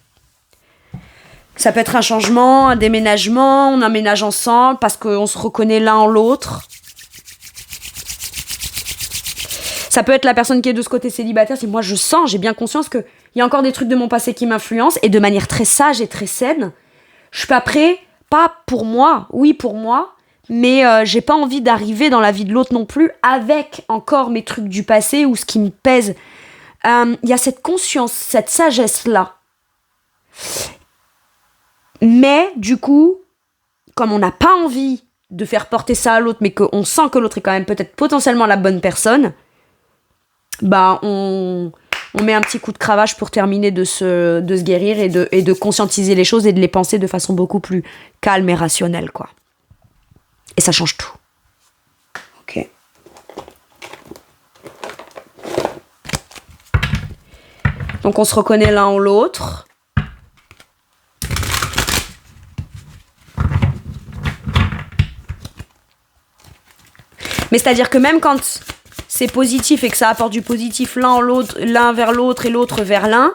Ça peut être un changement, un déménagement, on emménage ensemble parce qu'on se reconnaît l'un en l'autre. Ça peut être la personne qui est de ce côté célibataire, c'est moi je sens, j'ai bien conscience qu'il y a encore des trucs de mon passé qui m'influencent, et de manière très sage et très saine, je suis pas prêt, pas pour moi, oui pour moi, mais j'ai pas envie d'arriver dans la vie de l'autre non plus avec encore mes trucs du passé ou ce qui me pèse. Il y a cette conscience, cette sagesse-là. Mais du coup, comme on n'a pas envie de faire porter ça à l'autre, mais qu'on sent que l'autre est quand même peut-être potentiellement la bonne personne, on met un petit coup de cravache pour terminer de se guérir et de conscientiser les choses et de les penser de façon beaucoup plus calme et rationnelle, quoi. Et ça change tout. Ok. Donc on se reconnaît l'un en l'autre. Mais c'est-à-dire que même quand c'est positif et que ça apporte du positif l'un vers l'autre et l'autre vers l'un,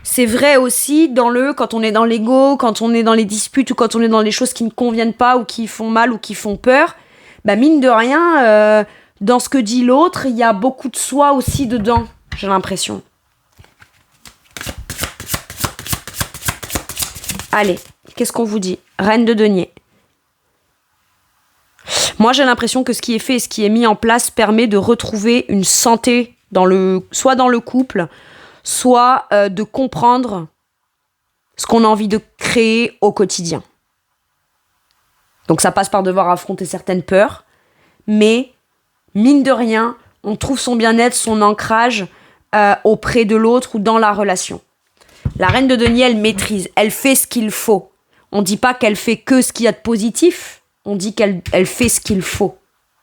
c'est vrai aussi quand on est dans l'ego, quand on est dans les disputes ou quand on est dans les choses qui ne conviennent pas ou qui font mal ou qui font peur, mine de rien, dans ce que dit l'autre, il y a beaucoup de soi aussi dedans, j'ai l'impression. Allez, qu'est-ce qu'on vous dit ? Reine de denier. Moi, j'ai l'impression que ce qui est fait et ce qui est mis en place permet de retrouver une santé soit dans le couple, soit de comprendre ce qu'on a envie de créer au quotidien. Donc ça passe par devoir affronter certaines peurs, mais mine de rien, on trouve son bien-être, son ancrage auprès de l'autre ou dans la relation. La reine de denier, elle maîtrise, elle fait ce qu'il faut. On ne dit pas qu'elle fait que ce qu'il y a de positif, on dit qu'elle fait ce qu'il faut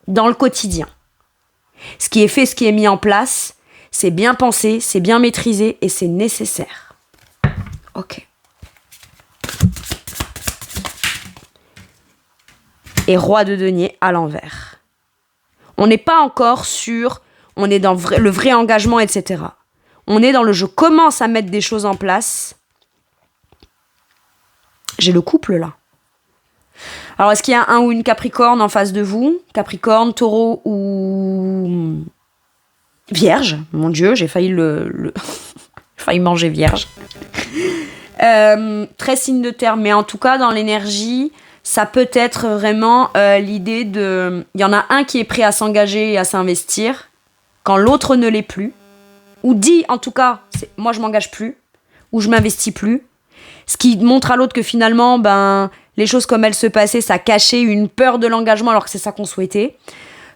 dans le quotidien. Ce qui est fait, ce qui est mis en place, c'est bien pensé, c'est bien maîtrisé et c'est nécessaire. Ok. Et roi de denier à l'envers. On n'est pas encore sur, on est dans le vrai engagement, etc. On est dans le je commence à mettre des choses en place. J'ai le couple là. Alors, est-ce qu'il y a un ou une Capricorne en face de vous ? Capricorne, Taureau ou Vierge ? Mon Dieu, j'ai failli le J'ai failli manger vierge. Très signe de terre, mais en tout cas, dans l'énergie, ça peut être vraiment l'idée de... Il y en a un qui est prêt à s'engager et à s'investir, quand l'autre ne l'est plus, ou dit, en tout cas, moi je m'engage plus, ou je m'investis plus, ce qui montre à l'autre que finalement, les choses comme elles se passaient, ça cachait une peur de l'engagement alors que c'est ça qu'on souhaitait.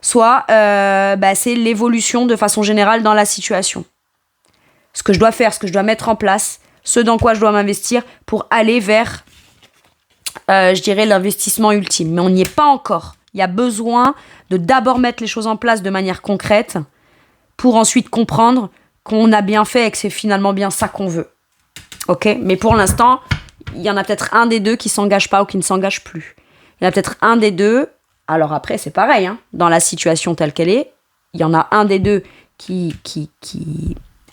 Soit c'est l'évolution de façon générale dans la situation. Ce que je dois faire, ce que je dois mettre en place, ce dans quoi je dois m'investir pour aller vers, je dirais, l'investissement ultime. Mais on n'y est pas encore. Il y a besoin de d'abord mettre les choses en place de manière concrète pour ensuite comprendre qu'on a bien fait et que c'est finalement bien ça qu'on veut. Ok ? Mais pour l'instant, il y en a peut-être un des deux qui ne s'engage pas ou qui ne s'engage plus. Il y en a peut-être un des deux, alors après c'est pareil, dans la situation telle qu'elle est, il y en a un des deux qui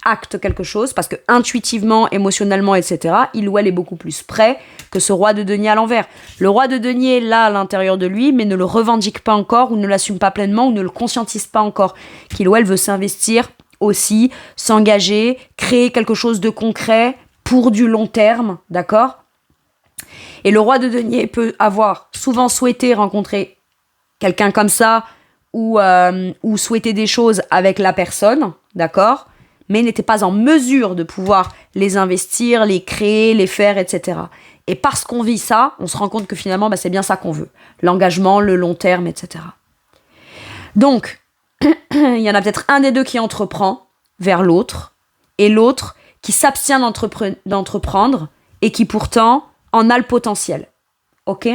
acte quelque chose, parce que intuitivement, émotionnellement, etc., il ou elle est beaucoup plus prêt que ce roi de denier à l'envers. Le roi de denier là à l'intérieur de lui, mais ne le revendique pas encore, ou ne l'assume pas pleinement, ou ne le conscientise pas encore, qu'il ou elle veut s'investir aussi, s'engager, créer quelque chose de concret pour du long terme, d'accord ? Et le roi de denier peut avoir souvent souhaité rencontrer quelqu'un comme ça, ou souhaiter des choses avec la personne, d'accord ? Mais n'était pas en mesure de pouvoir les investir, les créer, les faire, etc. Et parce qu'on vit ça, on se rend compte que finalement, c'est bien ça qu'on veut. L'engagement, le long terme, etc. Donc, il y en a peut-être un des deux qui entreprend vers l'autre, et l'autre qui s'abstient d'entreprendre, et qui pourtant en a le potentiel. Ok ?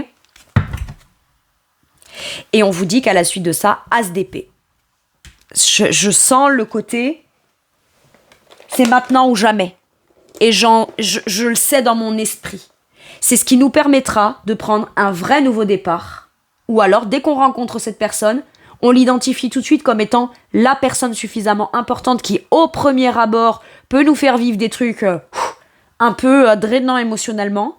Et on vous dit qu'à la suite de ça, As d'épée. Je sens le côté, c'est maintenant ou jamais. Et je le sais dans mon esprit. C'est ce qui nous permettra de prendre un vrai nouveau départ. Ou alors, dès qu'on rencontre cette personne, on l'identifie tout de suite comme étant la personne suffisamment importante qui, au premier abord, peut nous faire vivre des trucs un peu drainants émotionnellement.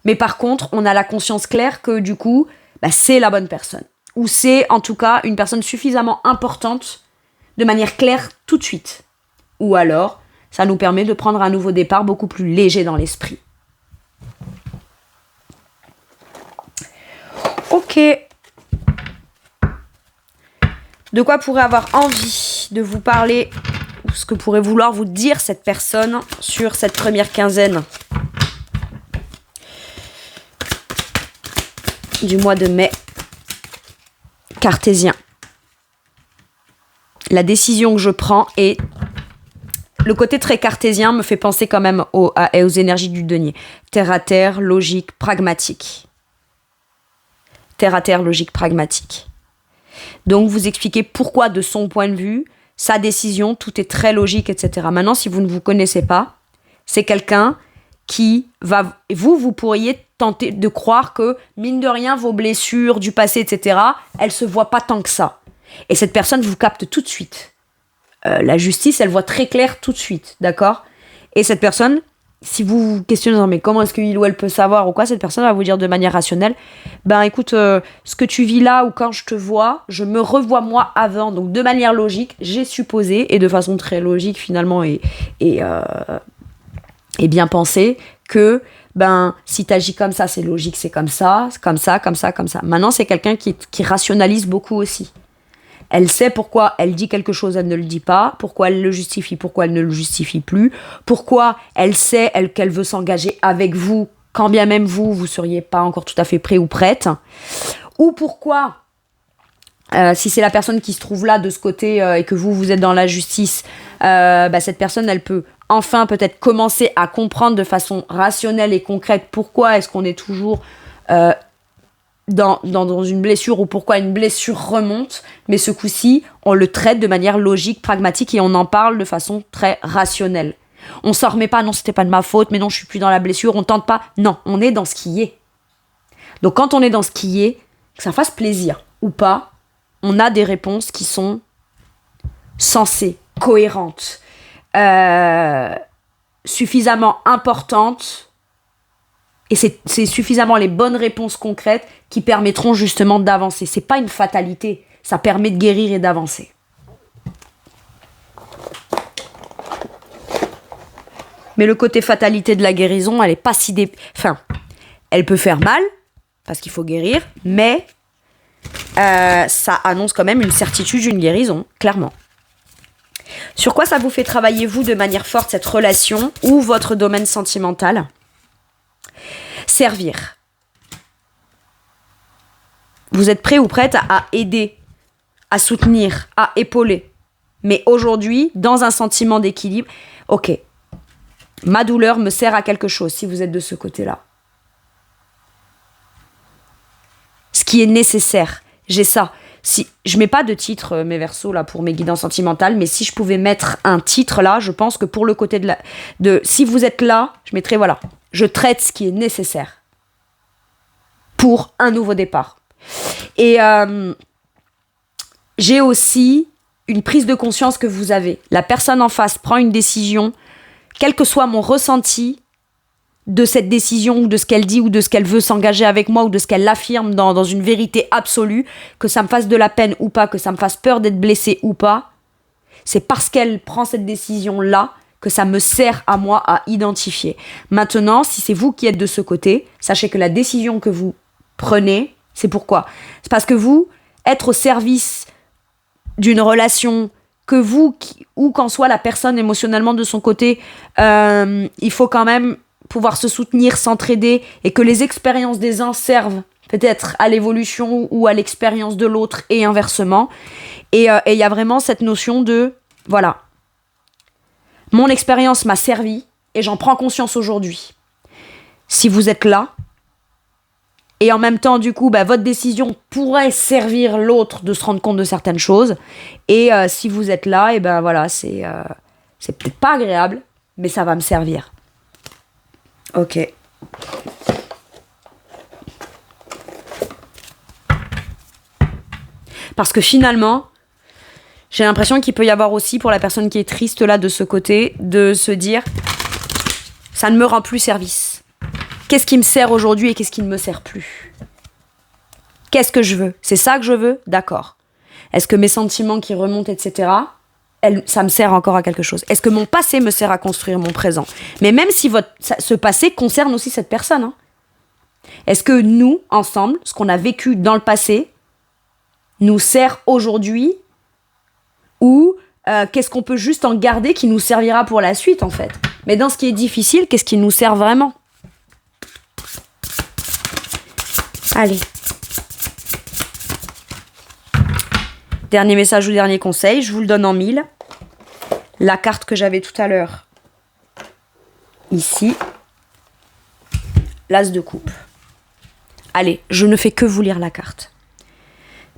Mais par contre, on a la conscience claire que du coup, c'est la bonne personne. Ou c'est en tout cas une personne suffisamment importante de manière claire tout de suite. Ou alors, ça nous permet de prendre un nouveau départ beaucoup plus léger dans l'esprit. Ok. De quoi pourrait avoir envie de vous parler, ou ce que pourrait vouloir vous dire cette personne sur cette première quinzaine du mois de mai. Cartésien. La décision que je prends et le côté très cartésien me fait penser quand même aux énergies du denier. Terre à terre, logique, pragmatique. Terre à terre, logique, pragmatique. Donc vous expliquez pourquoi de son point de vue, sa décision, tout est très logique, etc. Maintenant, si vous ne vous connaissez pas, c'est quelqu'un qui va... Vous pourriez tenter de croire que, mine de rien, vos blessures du passé, etc., elles ne se voient pas tant que ça. Et cette personne vous capte tout de suite. La justice, elle voit très clair tout de suite, d'accord ? Et cette personne, si vous vous questionnez, mais comment est-ce qu'il ou elle peut savoir ou quoi, cette personne va vous dire de manière rationnelle, écoute, ce que tu vis là ou quand je te vois, je me revois moi avant. Donc de manière logique, j'ai supposé, et de façon très logique finalement et bien pensée, que si t'agis comme ça, c'est logique, c'est comme ça, comme ça, comme ça, comme ça. Maintenant, c'est quelqu'un qui rationalise beaucoup aussi. Elle sait pourquoi elle dit quelque chose, elle ne le dit pas, pourquoi elle le justifie, pourquoi elle ne le justifie plus, pourquoi elle sait qu'elle veut s'engager avec vous, quand bien même vous seriez pas encore tout à fait prêt ou prête, ou pourquoi, si c'est la personne qui se trouve là de ce côté et que vous êtes dans la justice, cette personne, elle peut enfin peut-être commencer à comprendre de façon rationnelle et concrète pourquoi est-ce qu'on est toujours dans une blessure ou pourquoi une blessure remonte, mais ce coup-ci, on le traite de manière logique, pragmatique et on en parle de façon très rationnelle. On s'en remet pas, non, c'était pas de ma faute, mais non, je suis plus dans la blessure, on tente pas. Non, on est dans ce qui est. Donc quand on est dans ce qui est, que ça fasse plaisir ou pas, on a des réponses qui sont sensées, cohérentes, suffisamment importantes. Et c'est suffisamment les bonnes réponses concrètes qui permettront justement d'avancer. C'est pas une fatalité, ça permet de guérir et d'avancer. Mais le côté fatalité de la guérison, elle est pas si... Enfin, elle peut faire mal, parce qu'il faut guérir, mais ça annonce quand même une certitude d'une guérison, clairement. Sur quoi ça vous fait travailler, vous, de manière forte, cette relation ou votre domaine sentimental? Servir. Vous êtes prêt ou prête à aider, à soutenir, à épauler. Mais aujourd'hui, dans un sentiment d'équilibre, ok, ma douleur me sert à quelque chose si vous êtes de ce côté-là. Ce qui est nécessaire, j'ai ça. Si je mets pas de titre, mes Verseaux, là, pour mes guidances sentimentales, mais si je pouvais mettre un titre là, je pense que pour le côté de si vous êtes là, je mettrais, voilà, je traite ce qui est nécessaire pour un nouveau départ. Et j'ai aussi une prise de conscience que vous avez. La personne en face prend une décision, quel que soit mon ressenti de cette décision ou de ce qu'elle dit ou de ce qu'elle veut s'engager avec moi ou de ce qu'elle affirme dans une vérité absolue, que ça me fasse de la peine ou pas, que ça me fasse peur d'être blessée ou pas, c'est parce qu'elle prend cette décision-là que ça me sert à moi à identifier. Maintenant, si c'est vous qui êtes de ce côté, sachez que la décision que vous prenez, c'est pourquoi? C'est parce que vous, être au service d'une relation, que vous, ou qu'en soit la personne émotionnellement de son côté, il faut quand même pouvoir se soutenir, s'entraider, et que les expériences des uns servent peut-être à l'évolution ou à l'expérience de l'autre, et inversement. Et il y a vraiment cette notion de, voilà, mon expérience m'a servi, et j'en prends conscience aujourd'hui. Si vous êtes là, et en même temps, du coup, votre décision pourrait servir l'autre de se rendre compte de certaines choses, et si vous êtes là, et voilà, c'est peut-être pas agréable, mais ça va me servir. Ok. Parce que finalement, j'ai l'impression qu'il peut y avoir aussi pour la personne qui est triste là de ce côté, de se dire, ça ne me rend plus service. Qu'est-ce qui me sert aujourd'hui et qu'est-ce qui ne me sert plus? Qu'est-ce que je veux? C'est ça que je veux? D'accord. Est-ce que mes sentiments qui remontent, etc., ça me sert encore à quelque chose? Est-ce que mon passé me sert à construire mon présent? Mais même si ce passé concerne aussi cette personne, hein. Est-ce que nous, ensemble, ce qu'on a vécu dans le passé, nous sert aujourd'hui? Ou qu'est-ce qu'on peut juste en garder qui nous servira pour la suite, en fait? Mais dans ce qui est difficile, qu'est-ce qui nous sert vraiment? Allez. Dernier message ou dernier conseil, je vous le donne en 1000. La carte que j'avais tout à l'heure, ici, l'as de coupe. Allez, je ne fais que vous lire la carte.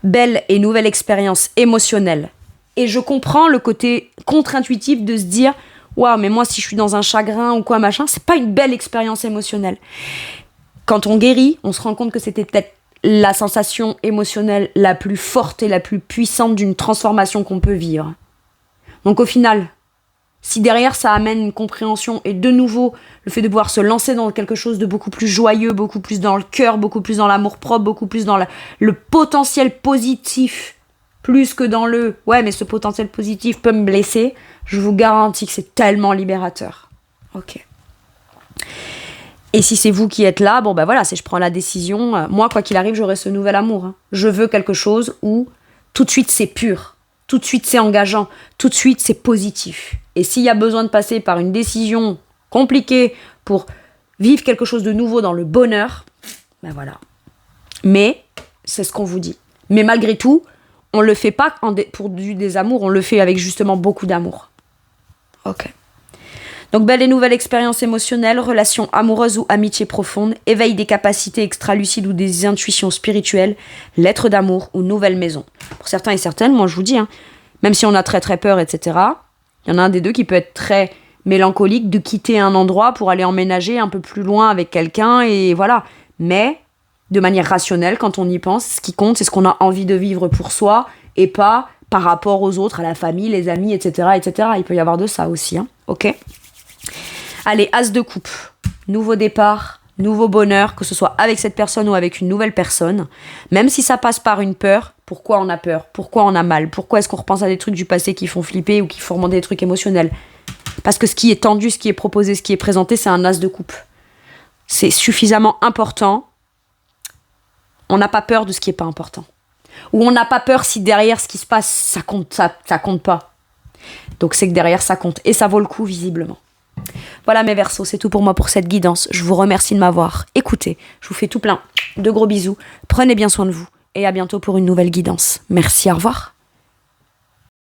Belle et nouvelle expérience émotionnelle. Et je comprends le côté contre-intuitif de se dire « Waouh, mais moi, si je suis dans un chagrin ou quoi, machin, c'est pas une belle expérience émotionnelle. » Quand on guérit, on se rend compte que c'était peut-être la sensation émotionnelle la plus forte et la plus puissante d'une transformation qu'on peut vivre. Donc au final, si derrière ça amène une compréhension et de nouveau le fait de pouvoir se lancer dans quelque chose de beaucoup plus joyeux, beaucoup plus dans le cœur, beaucoup plus dans l'amour-propre, beaucoup plus dans le potentiel positif, plus que dans le « ouais mais ce potentiel positif peut me blesser », je vous garantis que c'est tellement libérateur. Ok. Et si c'est vous qui êtes là, voilà, si je prends la décision, moi, quoi qu'il arrive, j'aurai ce nouvel amour. Hein. Je veux quelque chose où tout de suite c'est pur, tout de suite c'est engageant, tout de suite c'est positif. Et s'il y a besoin de passer par une décision compliquée pour vivre quelque chose de nouveau dans le bonheur, voilà. Mais c'est ce qu'on vous dit. Mais malgré tout, on le fait pas pour du désamour, on le fait avec justement beaucoup d'amour. Ok. Donc, belle et nouvelle expérience émotionnelle, relation amoureuse ou amitié profonde, éveil des capacités extra-lucides ou des intuitions spirituelles, lettre d'amour ou nouvelle maison. Pour certains et certaines, moi je vous dis, hein, même si on a très très peur, etc., il y en a un des deux qui peut être très mélancolique de quitter un endroit pour aller emménager un peu plus loin avec quelqu'un, et voilà. Mais, de manière rationnelle, quand on y pense, ce qui compte, c'est ce qu'on a envie de vivre pour soi, et pas par rapport aux autres, à la famille, les amis, etc., etc. Il peut y avoir de ça aussi, hein, ok ? Allez, as de coupe, nouveau départ, nouveau bonheur, que ce soit avec cette personne ou avec une nouvelle personne. Même si ça passe par une peur, pourquoi on a peur? Pourquoi on a mal? Pourquoi est-ce qu'on repense à des trucs du passé qui font flipper ou qui font remonter des trucs émotionnels? Parce que ce qui est tendu, ce qui est proposé, ce qui est présenté, c'est un as de coupe. C'est suffisamment important. On n'a pas peur de ce qui n'est pas important. Ou on n'a pas peur si derrière ce qui se passe, ça compte pas. Donc c'est que derrière ça compte. Et ça vaut le coup visiblement. Voilà mes Verseaux, c'est tout pour moi pour cette guidance. Je vous remercie de m'avoir écouté. Je vous fais tout plein de gros bisous. Prenez bien soin de vous. Et à bientôt pour une nouvelle guidance. Merci, au revoir.